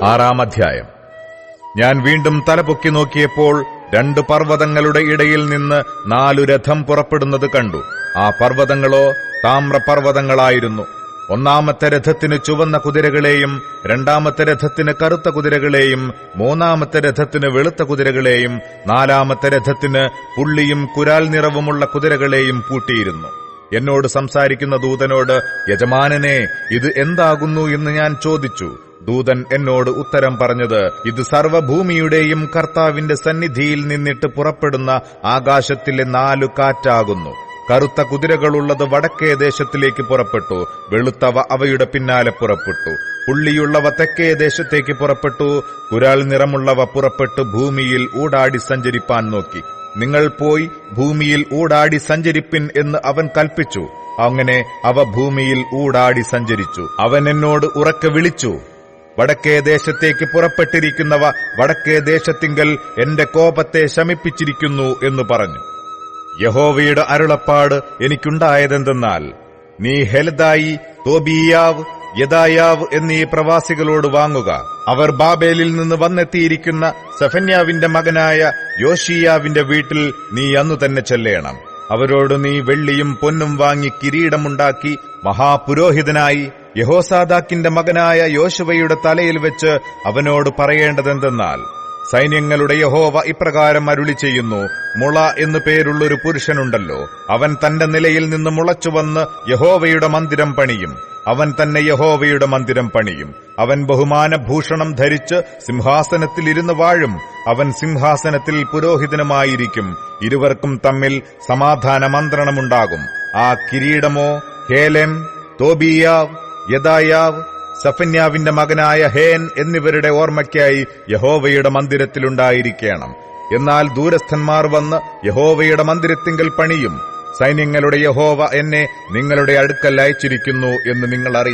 6-ാം അധ്യായം. ഞാൻ വീണ്ടും തലപൊക്കി നോക്കിയപ്പോൾ 2 പർവ്വതങ്ങളുടെ ഇടയിൽ നിന്ന് 4 രഥം പുറപ്പെടുന്നത് കണ്ടു. ആ പർവ്വതങ്ങളോ താമ്രപർവ്വതങ്ങളായിരുന്നു. 1-ാമത്തെ രഥത്തിന് ചുവന്ന കുതിരകളെയും, 2-ാമത്തെ രഥത്തിന് കറുത്ത കുതിരകളെയും, 3-ാമത്തെ രഥത്തിന് വെളുത്ത കുതിരകളെയും, 4-ാമത്തെ രഥത്തിന് പുള്ളിയും കുരാൽ നിറവുമുള്ള കുതിരകളെയും പൂട്ടിയിരുന്നു. എന്നോട് സംസാരിക്കുന്ന ദൂതനോട്, യജമാനനെ, ഇത് എന്താകുന്നു എന്ന് ഞാൻ ചോദിച്ചു. ദൂതൻ എന്നോട് ഉത്തരം പറഞ്ഞത്, ഇത് സർവ്വഭൂമിയുടെയും കർത്താവിന്റെ സന്നിധിയിൽ നിന്നിട്ട് പുറപ്പെടുന്ന ആകാശത്തിലെ 4 കാറ്റാകുന്നു. കറുത്ത കുതിരകളുള്ളത് വടക്കേ ദേശത്തിലേക്ക് പുറപ്പെട്ടു, വെളുത്തവ അവയുടെ പിന്നാലെ പുറപ്പെട്ടു. പുള്ളിയുള്ളവ തെക്കേ ദേശത്തേക്ക് പുറപ്പെട്ടു, കുരാൽ നിറമുള്ളവ പുറപ്പെട്ടു ഭൂമിയിൽ ഊടാടി സഞ്ചരിപ്പാൻ നോക്കി. നിങ്ങൾ പോയി ഭൂമിയിൽ ഊടാടി സഞ്ചരിപ്പിൻ എന്ന് അവൻ കൽപ്പിച്ചു. അങ്ങനെ അവ ഭൂമിയിൽ ഊടാടി സഞ്ചരിച്ചു. അവൻ എന്നോട് ഉറക്കെ വിളിച്ചു, വടക്കേ ദേശത്തേക്ക് പുറപ്പെട്ടിരിക്കുന്നവ വടക്കേ ദേശത്തിങ്കൽ എന്റെ കോപത്തെ ശമിപ്പിച്ചിരിക്കുന്നു എന്ന് പറഞ്ഞു. യഹോവയുടെ അരുളപ്പാട് എനിക്കുണ്ടായതെന്തെന്നാൽ, നീ ഹെൽദായി, തോബീയാവ്, യെദായാവ് എന്നീ പ്രവാസികളോട് വാങ്ങുക. അവർ ബാബേലിൽ നിന്ന് വന്നെത്തിയിരിക്കുന്ന സെഫന്യാവിന്റെ മകനായ യോശീയാവിന്റെ വീട്ടിൽ നീ അന്നു തന്നെ ചെല്ലേണം. അവരോട് നീ വെള്ളിയും പൊന്നും വാങ്ങി കിരീടമുണ്ടാക്കി മഹാപുരോഹിതനായി യഹോസാദാക്കിന്റെ മകനായ യോശുവയുടെ തലയിൽ വെച്ച് അവനോട് പറയേണ്ടതെന്തെന്നാൽ, സൈന്യങ്ങളുടെ യഹോവ ഇപ്രകാരം അരുളി ചെയ്യുന്നു, മുള എന്നു പേരുള്ളൊരു പുരുഷനുണ്ടല്ലോ, അവൻ തന്റെ നിലയിൽ നിന്ന് മുളച്ചുവന്ന് യഹോവയുടെ മന്ദിരം പണിയും. അവൻ തന്നെ യഹോവയുടെ മന്ദിരം പണിയും. അവൻ ബഹുമാനഭൂഷണം ധരിച്ച് സിംഹാസനത്തിൽ ഇരുന്ന് വാഴും. അവൻ സിംഹാസനത്തിൽ പുരോഹിതനുമായിരിക്കും. ഇരുവർക്കും തമ്മിൽ സമാധാന മന്ത്രണമുണ്ടാകും. ആ കിരീടമോ ഹേലെം, തോബീയാവ്, യെദായാവ്, സഫന്യാവിന്റെ മകനായ ഹേൻ എന്നിവരുടെ ഓർമ്മയ്ക്കായി യഹോവയുടെ മന്ദിരത്തിലുണ്ടായിരിക്കണം. എന്നാൽ ദൂരസ്ഥന്മാർ വന്ന് യഹോവയുടെ മന്ദിരത്തിങ്കൽ പണിയും. സൈന്യങ്ങളുടെ യഹോവ എന്നെ നിങ്ങളുടെ അടുക്കൽ അയച്ചിരിക്കുന്നു എന്ന് നിങ്ങൾ അറിയും.